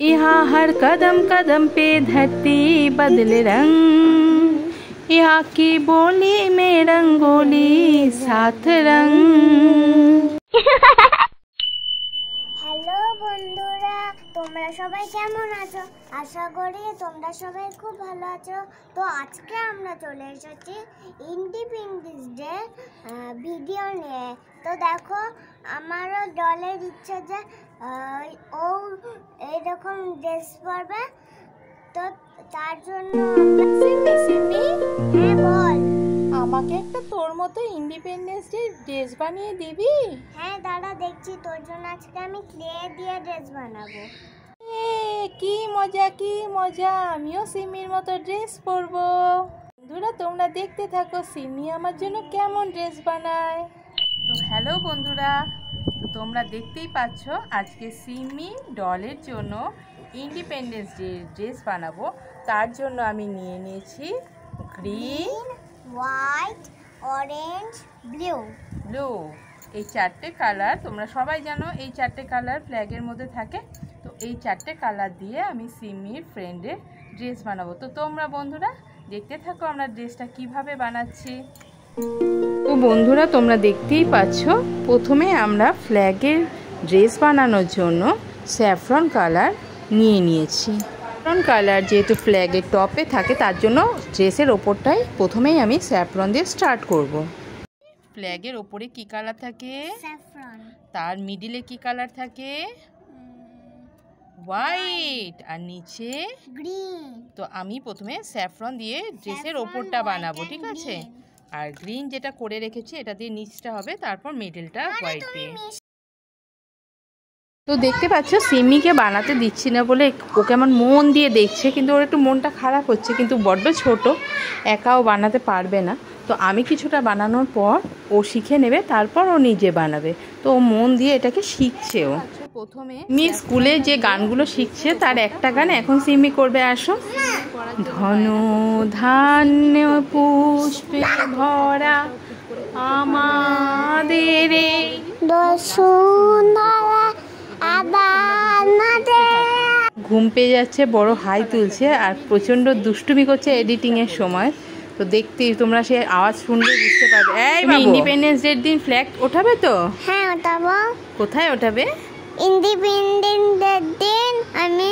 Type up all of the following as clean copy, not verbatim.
यहाँ हर कदम कदम पे धरती बदले रंग, यहाँ की बोली में रंगोली साथ रंग। হ্যালো বন্ধুরা, তোমরা সবাই কেমন আছো? আশা করি তোমরা সবাই খুব ভালো আছো। তো আজকে আমরা চলে এসেছি ইন্ডিপেন্ডেন্স ডে ভিডিও নিয়ে। তো দেখো, আমারও ডলের ইচ্ছে যে ও এইরকম ড্রেস পরবে, তো তার জন্য হ্যাঁ বল, আমাকে একটা তোর মতো ইন্ডিপেন্ডেন্স ডে ড্রেস বানিয়ে দিবি? হ্যাঁ দাঁড়া দেখছি, তোর জন্য আজকে আমি ক্লে দিয়ে ড্রেস বানাবো। কি মজা কি মজা, আমিও সিমির মতো ড্রেস পরবো। বন্ধুরা তোমরা দেখতে থাকো সিমি আমার জন্য কেমন ড্রেস বানায়। তো হ্যালো বন্ধুরা, তোমরা দেখতেই পাচ্ছ আজকে সিমি ডলের জন্য ইন্ডিপেন্ডেন্স ডে ড্রেস বানাবো। তার জন্য আমি নিয়ে নিয়েছি গ্রিন, হোয়াইট, অরেঞ্জ, ব্লু। এই চারটে কালার তোমরা সবাই জানো, এই চারটে কালার ফ্ল্যাগের মধ্যে থাকে। তো এই চারটে কালার দিয়ে আমি সিমির ফ্রেন্ডের ড্রেস বানাবো। তো তোমরা বন্ধুরা দেখতে থাকো আমরা ড্রেসটা কিভাবে বানাচ্ছি। তো বন্ধুরা তোমরা দেখতেই পাচ্ছ, প্রথমে আমরা ফ্ল্যাগের ড্রেস বানানোর জন্য স্যাফরন কালার নিয়ে নিয়েছি। স্যাফরন কালার যেহেতু ফ্ল্যাগের টপে থাকে, তার জন্য ড্রেসের ওপরটাই প্রথমেই আমি স্যাফরন দিয়ে স্টার্ট করব। ফ্ল্যাগের ওপরে কি কালার থাকে? স্যাফরন। তার মিডিলে কি কালার থাকে? হোয়াইট। আর নিচে গ্রিন। তো আমি প্রথমে স্যাফরন দিয়ে ড্রেসের ওপরটা বানাবো, ঠিক আছে? আর গ্রিন যেটা করে রেখেছি এটা দিয়ে নিচটা হবে, তারপর মিডলটা হোয়াইট দিয়ে। তো দেখতে পাচ্ছ সিমিকে বানাতে দিচ্ছি না বলে ও কেমন মন দিয়ে দেখছে, কিন্তু ওর একটু মনটা খারাপ হচ্ছে, কিন্তু বড্ড ছোট, একাও বানাতে পারবে না। তো আমি কিছুটা বানানোর পর ও শিখে নেবে, তারপর ও নিজে বানাবে। তো ও মন দিয়ে এটাকে শিখছে। ও প্রথমে সিমি স্কুলে যে গানগুলো শিখছে তার একটা গান এখন সিমি করবে, আসো। ধন ধান্য পুষ্পে ভরা আমাদের ঘুম পেয়ে যাচ্ছে, বড় হাই তুলছে আর প্রচণ্ড দুষ্টুমি করছে এডিটিংয়ের সময়। তো দেখতেই তোমরা সে আওয়াজ শুনলে বুঝতে পারবে। এই ইন্ডিপেন্ডেন্স ডের দিন ফ্ল্যাগ ওঠাবে তো? হ্যাঁ ওঠাবো। কোথায় ওঠাবে? ইন্ডিপেন্ডেন্স ডের দিন আমি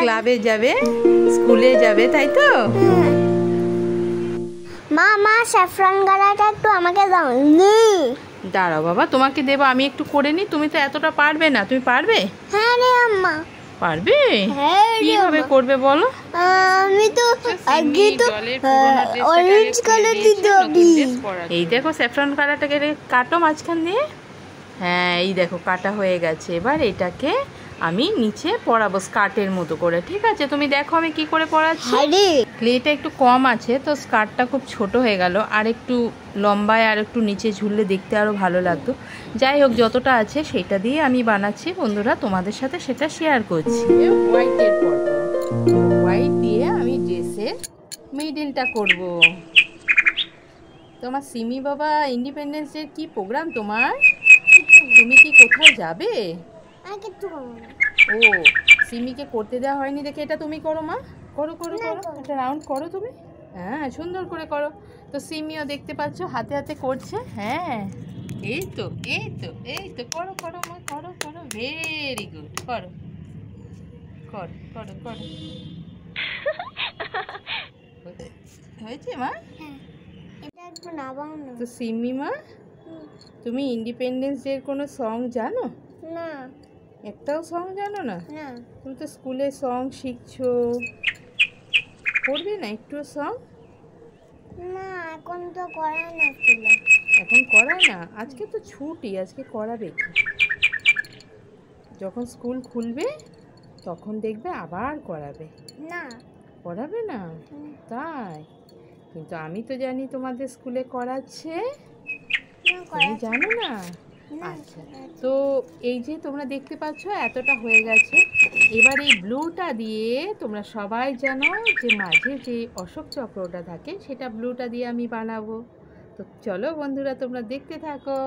ক্লাবে যাবে, স্কুলে যাবে, তাই তো? মা স্যাফরন কালারটা একটু আমাকে দাও। দাঁড়াও বাবা, তোমাকে দেবো, আমি একটু করে নিই। তুমি তো এতটা পারবে না, তুমি পারবে? হ্যাঁ রে আম্মা পারবে। হ্যাঁ কিভাবে করবে বলো? আমি তো আগে তো অরেঞ্জ কালার দিবি। এই দেখো স্যাফরন কালারটাকে কাটো মাঝখান দিয়ে। হ্যাঁ এই দেখো কাটা হয়ে গেছে। এবার এটাকে আমি নিচে পরাবো স্কার্টের মতো করে, ঠিক আছে? তুমি দেখো আমি কি করে পরাচ্ছি। ক্লেটা একটু কম আছে তো স্কার্টটা খুব ছোট হয়ে গেল, আর একটু লম্বায় আর একটু নিচে ঝুললে দেখতে আরও ভালো লাগতো। যাই হোক, যতটা আছে সেটা দিয়ে আমি বানাচ্ছি বন্ধুরা, তোমাদের সাথে সেটা শেয়ার করছি। হোয়াইটের পর হোয়াইট দিয়ে আমি ড্রেসের মিডিলটা করব। তোমার সিমি বাবা ইন্ডিপেন্ডেন্স ডে কি প্রোগ্রাম তোমার? তুমি কি কোথায় যাবে? ও সিমিকে করতে দেওয়া হয়নি দেখে এটা তুমি করো মা। করো করো করো, একটা রাউন্ড করো তুমি। হ্যাঁ সুন্দর করে করো। তো সিমিও দেখতে পাচ্ছ হাতে হাতে করছে। হ্যাঁ এই তো এই তো এই তো, করো করো মা, করো করো, ভেরি গুড, করো করো করো করো। হয়েছে মা? তো সিমি মা, তুমি ইন্ডিপেন্ডেন্স ডের কোনো সং জানো? না। একটাও সং জানো না? না। তুমি তো স্কুলে সং শিখছো, করবে না একটু সং? না এখন তো করায় না স্কুলে। এখন করায় না? আজকে তো ছুটি, আজকে করাবে কি? যখন স্কুল খুলবে তখন দেখবে আবার করাবে। না করাবে না? তাই? কিন্তু আমি তো জানি তোমাদের স্কুলে করাচ্ছে, তুমি জানো না? আচ্ছা, তো এই যে তোমরা দেখতে পাচ্ছ এতটা হয়ে গেছে। এবার এই ব্লুটা দিয়ে তোমরা সবাই জানো যে মাঝে যে অশোক চক্রটা থাকে সেটা ব্লুটা দিয়ে আমি বানাবো। তো চলো বন্ধুরা তোমরা দেখতে থাকো।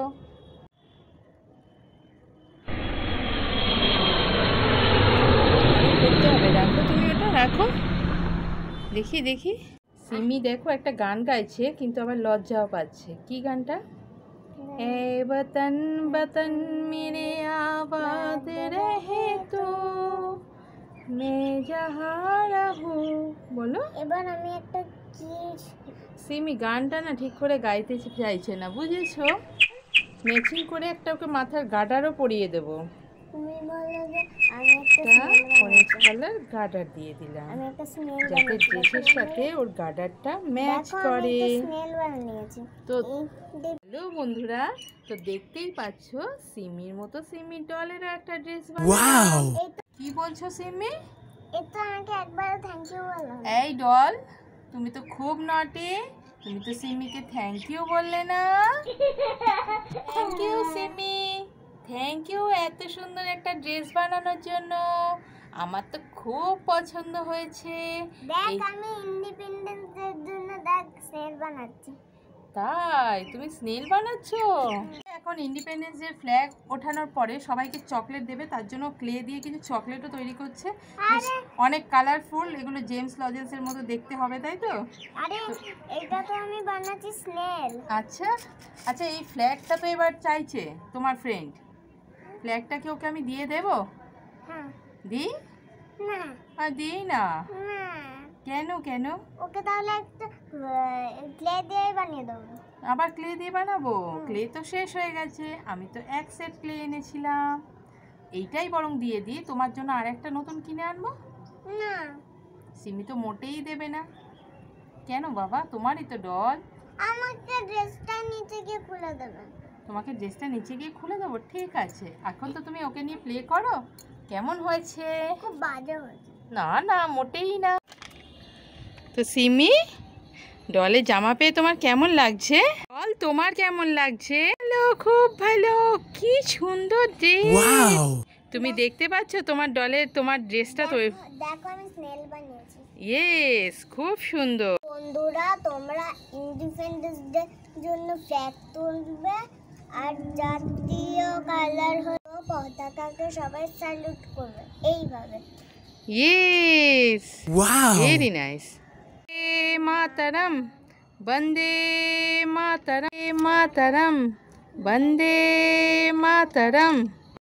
ডলে রাখো, তুমি ওটা রাখো। দেখি দেখি। সিমি দেখো একটা গান গাইছে, কিন্তু আবার লজ্জাও পাচ্ছে। কি গানটা? এ বতন বতন মেরে আবাদ রহে তো মে জাহাঁ রাহু। বলো। এবার আমি একটা কি সিমি গানটা না ঠিক করে গাইতে চাইছে না, বুঝেছো? ম্যাচিং করে একটা ওকে মাথার গার্ডারও পরিয়ে দেবো। তুমি বলো যে আমি একটা অরেঞ্জ কালার গার্ডার দিয়ে দিলাম, আমি একটা স্নেল যাতে ড্রেসের সাথে ওর গার্ডারটা ম্যাচ করে। স্নেল বানিয়েছি। তো হ্যালো বন্ধুরা, তো দেখতেই পাচ্ছ সিমির মতো সিমির ডলেরও একটা ড্রেস বানালাম। কি বলছো সিমি? এটা আমাকে একবার থ্যাংক ইউ বলো। এই ডল, তুমি তো খুব নটি, তুমি তো সিমিকে থ্যাংক ইউ বললে না। Thank you Simi, thank you এত সুন্দর একটা ড্রেস বানানোর জন্য। আমার তো খুব পছন্দ হয়েছে। দেখ আমি ইন্ডিপেন্ডেন্স ডের জন্য দেখ স্নেল বানাচ্ছি। তাই তুমি স্নেল বানাচ্ছো? এখন ইন্ডিপেন্ডেন্স ডে ফ্ল্যাগ ওঠানোর পরে সবাইকে চকলেট দেবে, তার জন্য ক্লে দিয়ে কিছু চকলেটও তৈরি করছে। বেশ অনেক কালারফুল, এগুলো জেমস লজেন্সের মতো দেখতে হবে, তাই তো? আরে এটা তো আমি বানাচ্ছি স্নেল। আচ্ছা আচ্ছা, এই ফ্ল্যাগটা তো এবার চাইছে তোমার ফ্রেন্ড। ফ্ল্যাগটা কি ওকে আমি দিয়ে দেবো? হ্যাঁ। দিই না আর দিই না? না, কেন কেন? ওকে তাহলে একটা ক্লে দিয়ে বানিয়ে দেবো। আবার ক্লে দিয়ে বানাবো? ক্লে তো শেষ হয়ে গেছে, আমি তো এক সেট ক্লে এনেছিলাম। এইটাই বরং দিয়ে দিই, তোমার জন্য আর একটা নতুন কিনে আনবো। না, সিমি তো মোটেই দেবে না। কেন বাবা, তোমারই তো ডল। আমাকে ড্রেসটা নিচে গিয়ে খুলে দেবে। তোমাকে ড্রেসটা নিচে গিয়ে খুলে দেবো, ঠিক আছে। এখন তো তুমি ওকে নিয়ে প্লে করো। কেমন হয়েছে? খুব বাজে হয়েছে। না না, মোটেই না। তো সিমি, ডলে জামা পেয়ে তোমার কেমন লাগছে? ডল তোমার কেমন লাগছে? ভালো, খুব ভালো, কি সুন্দর ড্রেস। তুমি দেখতে পাচ্ছ তোমার ডলের তোমার ড্রেসটা তো? দেখো আমি স্নেল বানিয়েছি। ইয়েস, খুব সুন্দর। বন্ধুরা তোমরা ইন্ডিপেন্ডেন্স ডে জন্য ফ্ল্যাগ তুলবে আর জাতীয় কালার হলো পতাকাকে সবাই স্যালুট করবে এইভাবে। Yes, very nice. Mataram, Vande Mataram, Mataram, Vande Mataram.